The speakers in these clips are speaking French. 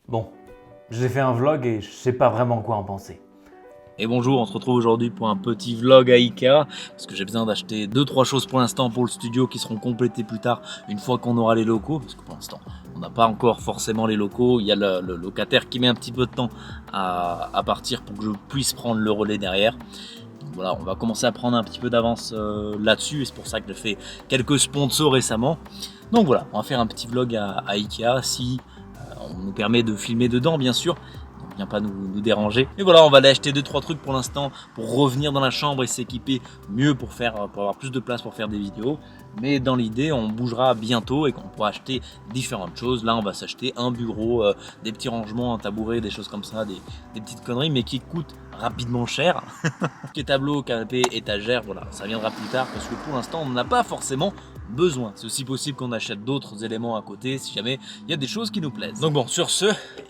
Bon, j'ai fait un vlog et je sais pas vraiment quoi en penser. Et bonjour, on se retrouve aujourd'hui pour un petit vlog à Ikea parce que j'ai besoin d'acheter 2-3 choses pour l'instant pour le studio qui seront complétées plus tard une fois qu'on aura les locaux, parce que pour l'instant on n'a pas encore forcément les locaux. Il y a le locataire qui met un petit peu de temps à partir pour que je puisse prendre le relais derrière. Donc voilà, on va commencer à prendre un petit peu d'avance là-dessus et c'est pour ça que j'ai fait quelques sponsors récemment. Donc voilà, on va faire un petit vlog à Ikea si on nous permet de filmer dedans bien sûr. Vient pas nous déranger. Et voilà, on va aller acheter 2-3 trucs pour l'instant pour revenir dans la chambre et s'équiper mieux pour avoir plus de place pour faire des vidéos. Mais dans l'idée, on bougera bientôt et qu'on pourra acheter différentes choses. Là, on va s'acheter un bureau, des petits rangements, un tabouret, des choses comme ça, des petites conneries, mais qui coûtent rapidement cher. Les tableaux, canapé, étagère, voilà, ça viendra plus tard parce que pour l'instant, on n'en a pas forcément besoin. C'est aussi possible qu'on achète d'autres éléments à côté si jamais il y a des choses qui nous plaisent. Donc bon, sur ce,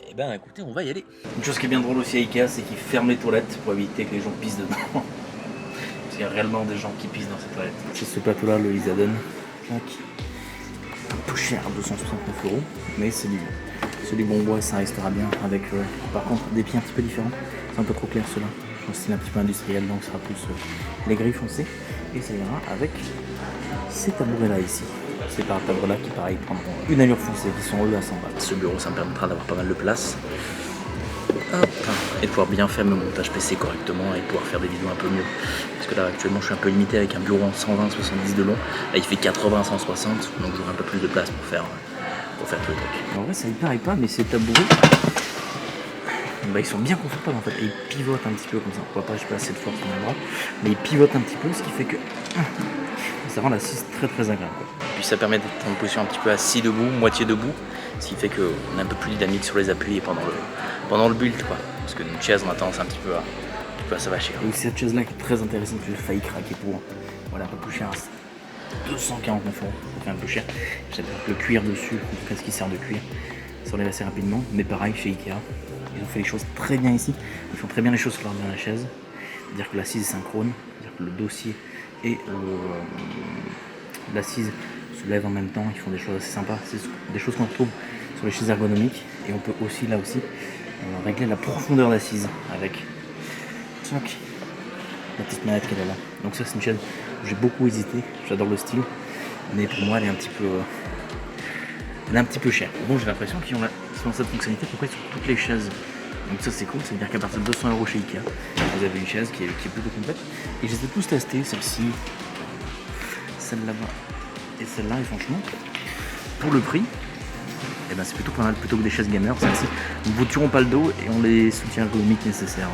eh ben écoutez, on va y aller. Une chose qui est bien drôle aussi à Ikea, c'est qu'ils ferment les toilettes pour éviter que les gens pissent dedans. Parce qu'il y a réellement des gens qui pissent dans ces toilettes. C'est ce plateau-là, le Isaden. Donc, un peu cher, 269 €, mais c'est du bon bois, ça restera bien avec par contre des pieds un petit peu différents. C'est un peu trop clair ceux-là. Je pense que c'est un petit peu industriel, donc ça sera plus les gris foncés. Et ça ira avec ces tabourets-là ici. Ces tabourets-là qui, pareil, prendront une allure foncée, qui sont eux à 100 bahts. Ce bureau, ça me permettra d'avoir pas mal de place. Hop. Et de pouvoir bien faire mon montage PC correctement et de pouvoir faire des vidéos un peu mieux. Parce que là, actuellement, je suis un peu limité avec un bureau en 120-70 de long. Là, il fait 80-160, donc j'aurai un peu plus de place pour faire tous les trucs. En vrai, ça y paraît pas, mais ces tabourets, bah, ils sont bien confortables en fait. Et ils pivotent un petit peu comme ça. On voit pas, j'ai pas assez de force dans les bras, mais ils pivotent un petit peu, ce qui fait que ça rend l'assise très très agréable, quoi. Puis ça permet d'être en position un petit peu assis debout, moitié debout, ce qui fait qu'on est un peu plus dynamique sur les appuis pendant le build, quoi. Parce que une chaise, on a tendance un petit peu à s'avacher. Et aussi cette chaise là qui est très intéressante, que j'ai failli craquer pour. Voilà, un peu plus cher, 249 €, ça fait un peu cher. J'adore le cuir dessus, en tout cas ce qui sert de cuir, ça enlève assez rapidement, mais pareil chez Ikea, ils ont fait les choses très bien ici, ils font très bien les choses sur leur bien la chaise, c'est-à-dire que l'assise est synchrone, c'est-à-dire que le dossier et l'assise se lèvent en même temps, ils font des choses assez sympas, c'est des choses qu'on retrouve sur les chaises ergonomiques, et on peut aussi là aussi régler la profondeur d'assise avec la petite manette qu'elle a là. Donc ça c'est une chaise où j'ai beaucoup hésité, j'adore le style, mais pour moi elle est un petit peu chère. Bon, j'ai l'impression qu'ils ont cette fonctionnalité à peu près sur toutes les chaises. Donc ça c'est cool, ça veut dire qu'à partir de 200 € chez Ikea, vous avez une chaise qui est plutôt complète. Et je les ai tous testés, celle-ci, celle là-bas et celle-là, et franchement, pour le prix, eh ben, c'est plutôt pas mal, plutôt que des chaises gamers. Celles-ci ne vous tueront pas le dos et on les soutiens ergonomiques nécessaires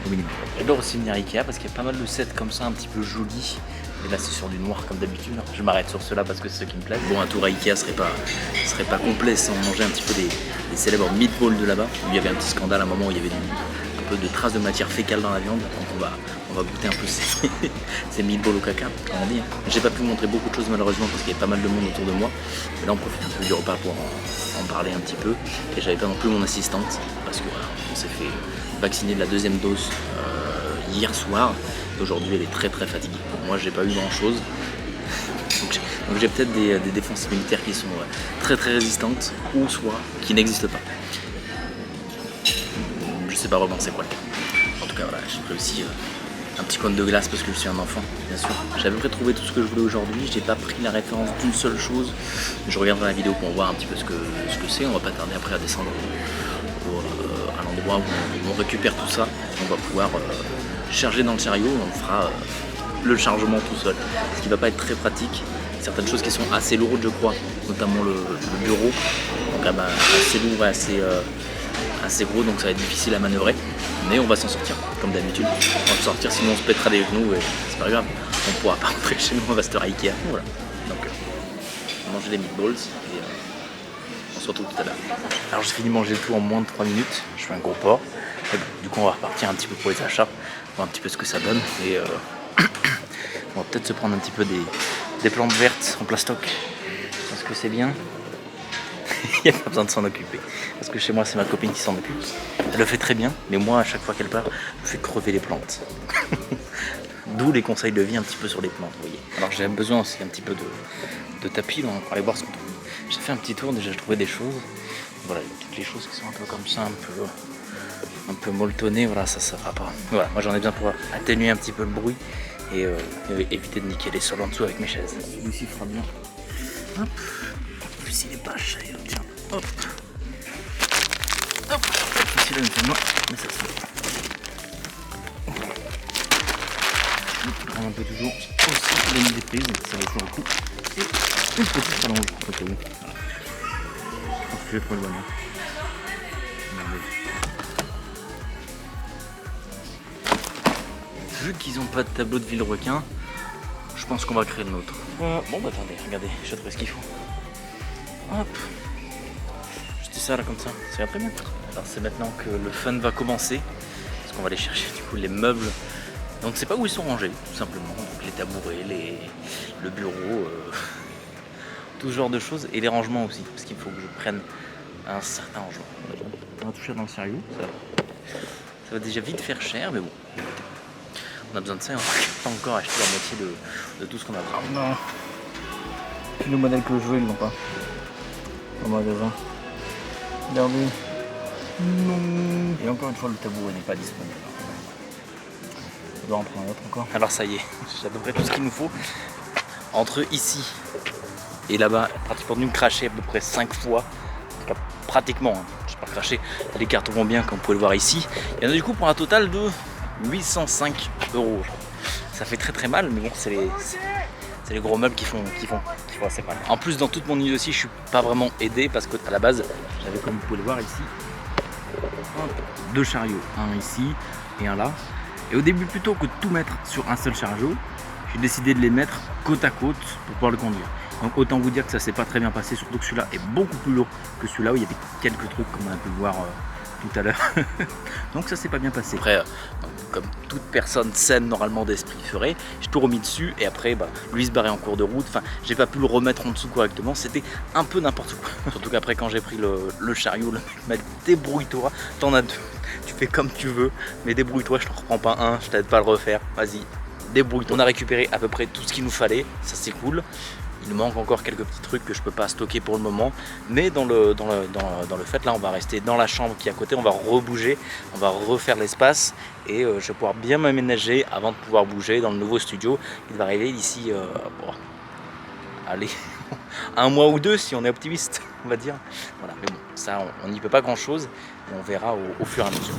au minimum. J'adore aussi venir à Ikea parce qu'il y a pas mal de sets comme ça, un petit peu jolis. Et là c'est sur du noir comme d'habitude. Je m'arrête sur ceux-là parce que c'est ceux qui me plaisent. Bon, un tour à Ikea serait pas complet sans manger un petit peu des célèbres meatballs de là-bas. Il y avait un petit scandale à un moment où il y avait un peu de traces de matière fécale dans la viande. Donc on va goûter un peu ces meatballs au caca, comme on dit. J'ai pas pu vous montrer beaucoup de choses malheureusement parce qu'il y avait pas mal de monde autour de moi. Mais là on profite un peu du repas pour en parler un petit peu. Et j'avais pas non plus mon assistante parce que voilà, on s'est fait vacciner de la deuxième dose hier soir. Aujourd'hui elle est très très fatiguée. Moi j'ai pas eu grand chose. Donc j'ai peut-être des défenses immunitaires qui sont très très résistantes ou soit qui n'existent pas. Je sais pas vraiment c'est quoi le cas. En tout cas voilà, j'ai réussi un petit cône de glace parce que je suis un enfant, bien sûr. J'ai à peu près trouvé tout ce que je voulais aujourd'hui. J'ai pas pris la référence d'une seule chose. Je regarderai la vidéo pour voir un petit peu ce que c'est. On va pas tarder après à descendre à l'endroit où on récupère tout ça. On va pouvoir charger dans le chariot. On fera le chargement tout seul. Ce qui va pas être très pratique. Certaines choses qui sont assez lourdes, je crois, notamment le bureau. Donc assez lourd et assez gros, donc ça va être difficile à manœuvrer. Mais on va s'en sortir, comme d'habitude. On va s'en sortir, sinon on se pètera des genoux et c'est pas grave. On pourra pas rentrer chez nous, on va rester à Ikea. Voilà. Donc, on va manger des meatballs et on se retrouve tout à l'heure. Alors j'ai fini de manger le tout en moins de 3 minutes. Je fais un gros porc. Et bon, du coup, on va repartir un petit peu pour les achats, voir un petit peu ce que ça donne. Et on va peut-être se prendre un petit peu des plantes vertes en plastoc. Parce que c'est bien. Il n'y a pas besoin de s'en occuper. Parce que chez moi, c'est ma copine qui s'en occupe. Elle le fait très bien, mais moi, à chaque fois qu'elle part, je fais crever les plantes. D'où les conseils de vie un petit peu sur les plantes, vous voyez. Alors j'ai besoin aussi un petit peu de tapis, donc on va aller voir ce qu'on trouve. J'ai fait un petit tour, déjà je trouvais des choses. Voilà, toutes les choses qui sont un peu comme ça, un peu molletonnées, voilà, ça va pas. Voilà, moi j'en ai besoin pour atténuer un petit peu le bruit et éviter de niquer les sols en dessous avec mes chaises. Celui-ci fera bien. Hop. En plus il est pas cher, tiens. Hop. Hop. Ici là, mais ça se fait. Je prends un peu toujours aussi la mise des prises, ça vaut toujours le coup. Et une petite rallonge au cas où. Voilà. Je pense que je vais trop éloigner. Vu qu'ils n'ont pas de tableau de Villerequin, je pense qu'on va créer le nôtre. Bon bah attendez, regardez, j'ai trouvé ce qu'il faut. Hop. Juste ça là comme ça, ça va très bien. Alors c'est maintenant que le fun va commencer, parce qu'on va aller chercher du coup les meubles. Et on ne sait pas où ils sont rangés, tout simplement. Donc les tabourets, le bureau, tout ce genre de choses, et les rangements aussi, parce qu'il faut que je prenne un certain rangement. On va toucher dans le sérieux, ça va déjà vite faire cher, mais bon. On a besoin de ça, on n'a pas encore acheté la moitié de tout ce qu'on a besoin. Non. Le modèle que je veux, ils l'ont pas. Au magasin. Regardez. Non. Et encore une fois, le tabouret n'est pas disponible. On doit en prendre un autre encore. Alors ça y est, j'ai à peu près tout ce qu'il nous faut. Entre ici et là-bas, pratiquement dû me cracher à peu près 5 fois. En tout cas, pratiquement, hein. Je n'ai pas craché. Les cartes vont bien, comme vous pouvez le voir ici. Il y en a du coup pour un total de 805 €. Ça fait très mal, mais bon, c'est les gros meubles qui font assez mal. En plus, dans toute mon île aussi, je suis pas vraiment aidé parce qu'à la base, j'avais, comme vous pouvez le voir ici, deux chariots, un ici et un là. Et au début, plutôt que de tout mettre sur un seul chariot, j'ai décidé de les mettre côte à côte pour pouvoir le conduire. Donc autant vous dire que ça s'est pas très bien passé, surtout que celui-là est beaucoup plus lourd que celui-là où il y avait quelques trucs comme on a pu le voir tout à l'heure. Donc ça s'est pas bien passé. Après, comme toute personne saine normalement d'esprit ferait, j'ai tout remis dessus et après lui se barrait en cours de route. Enfin, j'ai pas pu le remettre en dessous correctement, c'était un peu n'importe quoi. Surtout qu'après quand j'ai pris le chariot, le mec m'a dit débrouille-toi, t'en as deux, tu fais comme tu veux, mais débrouille-toi, je t'en reprends pas un, je t'aide pas à le refaire, vas-y, débrouille-toi. On a récupéré à peu près tout ce qu'il nous fallait, ça c'est cool. Il nous manque encore quelques petits trucs que je peux pas stocker pour le moment, mais dans le fait là on va rester dans la chambre qui est à côté, on va rebouger, on va refaire l'espace et je vais pouvoir bien m'aménager avant de pouvoir bouger dans le nouveau studio. Il va arriver d'ici allez, un mois ou deux si on est optimiste, on va dire. Voilà, mais bon, ça on n'y peut pas grand chose, et on verra au fur et à mesure.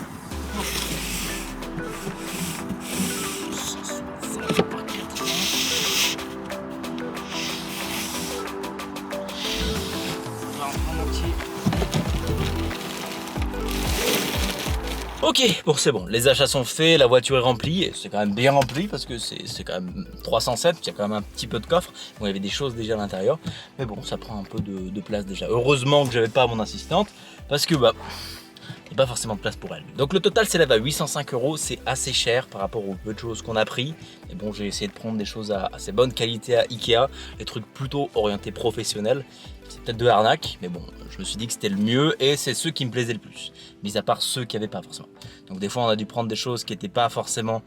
Ok, bon c'est bon, les achats sont faits, la voiture est remplie, et c'est quand même bien rempli parce que c'est quand même 307, il y a quand même un petit peu de coffre, bon, il y avait des choses déjà à l'intérieur, mais bon ça prend un peu de place déjà. Heureusement que j'avais pas mon assistante, parce que il n'y a pas forcément de place pour elle. Donc le total s'élève à 805 €, c'est assez cher par rapport aux peu de choses qu'on a pris. Et bon, j'ai essayé de prendre des choses à assez bonne qualité à Ikea, des trucs plutôt orientés professionnels. C'est peut-être de l'arnaque, mais bon, je me suis dit que c'était le mieux et c'est ceux qui me plaisaient le plus, mis à part ceux qui n'avaient pas forcément. Donc des fois on a dû prendre des choses qui n'étaient pas forcément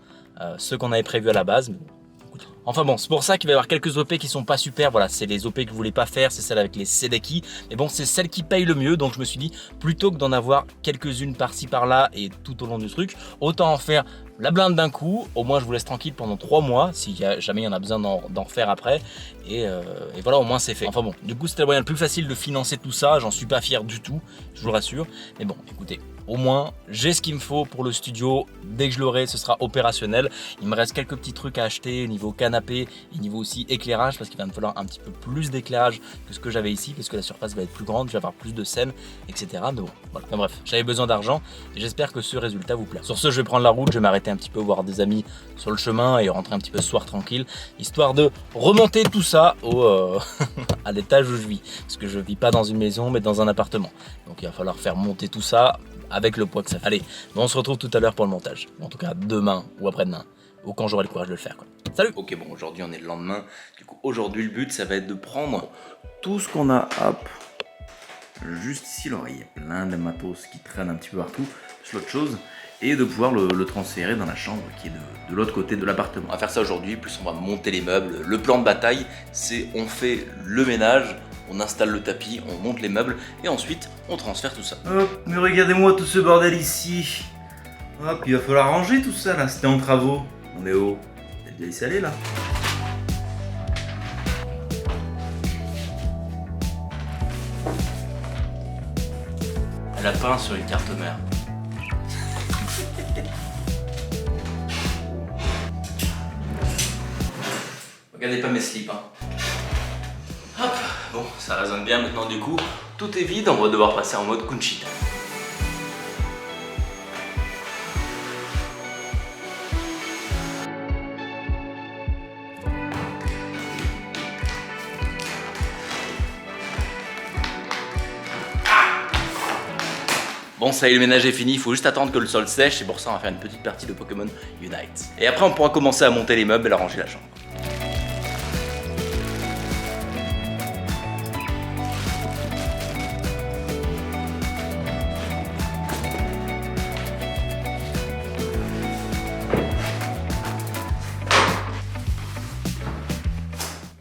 ceux qu'on avait prévus à la base, mais bon. Enfin bon, c'est pour ça qu'il va y avoir quelques OP qui sont pas super. Voilà, c'est les OP que je voulais pas faire, c'est celle avec les Sedeki. Mais bon, c'est celle qui paye le mieux, donc je me suis dit, plutôt que d'en avoir quelques-unes par-ci par-là et tout au long du truc, autant en faire la blinde d'un coup. Au moins je vous laisse tranquille pendant 3 mois, si jamais il y en a besoin d'en refaire après. Et voilà, au moins c'est fait. Enfin bon, du coup c'était le moyen le plus facile de financer tout ça, j'en suis pas fier du tout, je vous le rassure. Mais bon, écoutez, au moins j'ai ce qu'il me faut pour le studio. Dès que je l'aurai, ce sera opérationnel. Il me reste quelques petits trucs à acheter niveau canapé et niveau aussi éclairage, parce qu'il va me falloir un petit peu plus d'éclairage que ce que j'avais ici, parce que la surface va être plus grande, je vais avoir plus de scènes, etc. Mais bon, voilà. Enfin, bref, j'avais besoin d'argent et j'espère que ce résultat vous plaît. Sur ce, je vais prendre la route, je vais m'arrêter un petit peu voir des amis sur le chemin et rentrer un petit peu ce soir tranquille, histoire de remonter tout ça à l'étage où je vis, parce que je vis pas dans une maison mais dans un appartement. Donc il va falloir faire monter tout ça avec le poids que ça fait. Allez, on se retrouve tout à l'heure pour le montage. En tout cas, demain ou après-demain, ou quand j'aurai le courage de le faire, quoi. Salut. Ok, bon, aujourd'hui on est le lendemain. Du coup, aujourd'hui le but, ça va être de prendre tout ce qu'on a, hop, juste ici l'oreille. Il y a plein de matos qui traînent un petit peu partout, plus l'autre chose, et de pouvoir le transférer dans la chambre qui est de l'autre côté de l'appartement. On va faire ça aujourd'hui, plus on va monter les meubles. Le plan de bataille, c'est on fait le ménage, on installe le tapis, on monte les meubles et ensuite on transfère tout ça. Hop, mais regardez-moi tout ce bordel ici. Hop, il va falloir ranger tout ça là, c'était en travaux. On est où? Il y a de la laisser aller là. Elle a peint sur une carte mère. Regardez pas mes slips, hein. Hop, bon, ça résonne bien maintenant du coup. Tout est vide, on va devoir passer en mode Conchita. Bon, ça y est, le ménage est fini, il faut juste attendre que le sol sèche et pour ça on va faire une petite partie de Pokémon Unite. Et après on pourra commencer à monter les meubles et à ranger la chambre.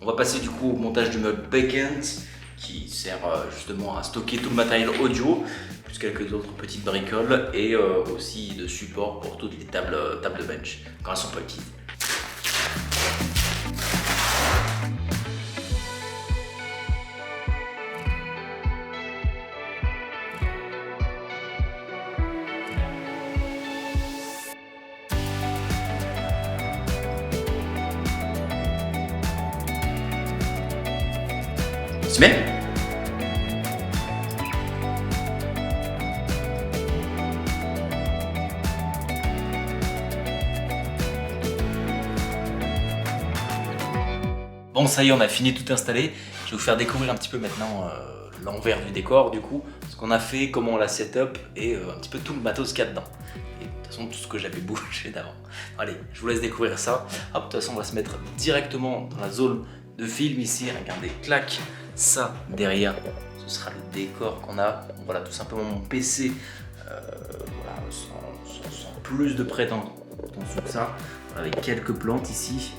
On va passer du coup au montage du meuble Backend qui sert justement à stocker tout le matériel audio, plus quelques autres petites bricoles et aussi de support pour toutes les tables de bench quand elles sont pas utilisées. Se met. Bon, ça y est, on a fini tout installé. Je vais vous faire découvrir un petit peu maintenant l'envers du décor, du coup, ce qu'on a fait, comment on l'a setup et un petit peu tout le matos qu'il y a dedans. Et de toute façon, tout ce que j'avais bougé d'avant. Allez, je vous laisse découvrir ça. Hop, de toute façon, on va se mettre directement dans la zone de film ici. Regardez, clac, ça derrière, ce sera le décor qu'on a. Voilà, tout simplement mon PC, voilà, sans plus de prétention que ça, avec quelques plantes ici.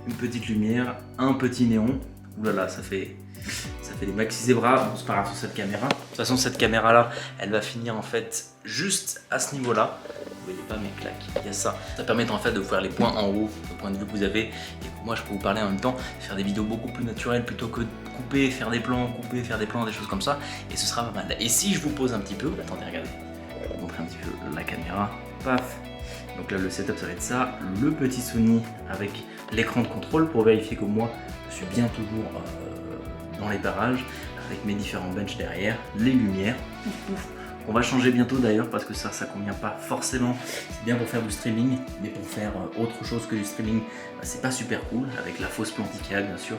Une petite lumière, un petit néon. Ouh là là, ça fait des maxi zébras. Bon, c'est pas grave sur cette caméra. De toute façon, cette caméra là, elle va finir en fait juste à ce niveau là. Vous voyez pas mes claques, il y a ça. Ça permet en fait de voir les points en haut, le point de vue que vous avez. Et moi, je peux vous parler en même temps, faire des vidéos beaucoup plus naturelles plutôt que de couper, faire des plans, couper, faire des plans, des choses comme ça. Et ce sera pas mal. Et si je vous pose un petit peu, attendez, regardez. Je vais vous montrer un petit peu la caméra. Paf. Donc là, le setup, ça va être ça. Le petit Sony avec l'écran de contrôle pour vérifier que moi, je suis bien toujours dans les parages avec mes différents benches derrière, les lumières. Pouf, pouf. On va changer bientôt d'ailleurs parce que ça convient pas forcément. C'est bien pour faire du streaming, mais pour faire autre chose que du streaming, bah, c'est pas super cool avec la fausse planticale bien sûr.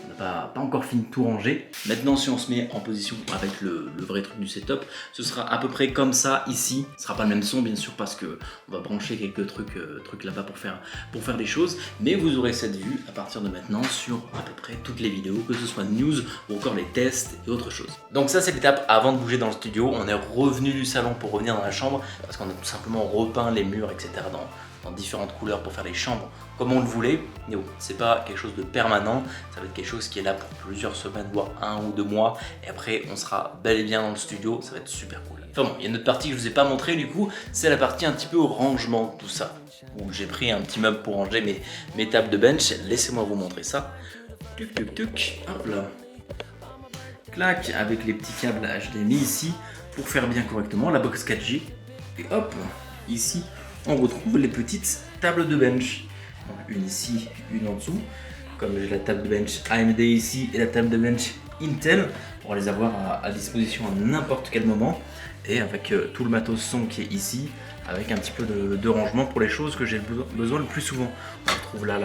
On n'a pas encore fini de tout ranger. Maintenant, si on se met en position avec le vrai truc du setup, ce sera à peu près comme ça ici. Ce sera pas le même son bien sûr parce que on va brancher quelques trucs là-bas pour faire des choses. Mais vous aurez cette vue à partir de maintenant sur à peu près toutes les vidéos, que ce soit news ou encore les tests et autre chose. Donc ça, c'est l'étape avant de bouger dans le studio. On est revenu du salon pour revenir dans la chambre parce qu'on a tout simplement repeint les murs, etc. dans différentes couleurs pour faire les chambres comme on le voulait. Mais bon, c'est pas quelque chose de permanent, ça va être quelque chose qui est là pour plusieurs semaines, voire 1 ou 2 mois. Et après, on sera bel et bien dans le studio, ça va être super cool. Enfin bon, il y a une autre partie que je vous ai pas montré du coup, c'est la partie un petit peu au rangement, tout ça. Où j'ai pris un petit meuble pour ranger mes tables de bench. Laissez-moi vous montrer ça. Tuc, tuc, tuc, hop là. Clac, avec les petits câbles HDMI ici, pour faire bien correctement la box 4G. Et hop, ici, on retrouve les petites tables de bench. Donc une ici, une en dessous. Comme j'ai la table de bench AMD ici et la table de bench Intel, pour les avoir à disposition à n'importe quel moment. Et avec tout le matos son qui est ici, avec un petit peu de rangement pour les choses que j'ai besoin le plus souvent. On retrouve là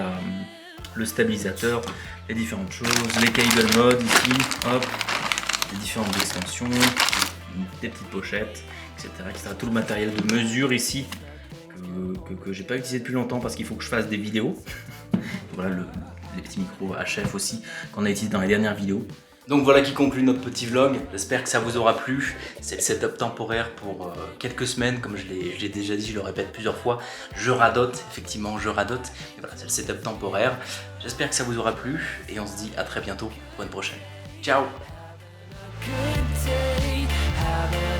le stabilisateur, les différentes choses, les cable modes ici, hop, les différentes extensions, des petites pochettes, etc., etc. Tout le matériel de mesure ici que j'ai pas utilisé depuis longtemps parce qu'il faut que je fasse des vidéos. Voilà les petits micros HF aussi qu'on a utilisés dans les dernières vidéos. Donc voilà qui conclut notre petit vlog, j'espère que ça vous aura plu. C'est le setup temporaire pour quelques semaines, comme je l'ai déjà dit, je le répète plusieurs fois. Je radote, effectivement je radote. Et voilà, c'est le setup temporaire. J'espère que ça vous aura plu et on se dit à très bientôt pour une prochaine. Ciao. Good day, have a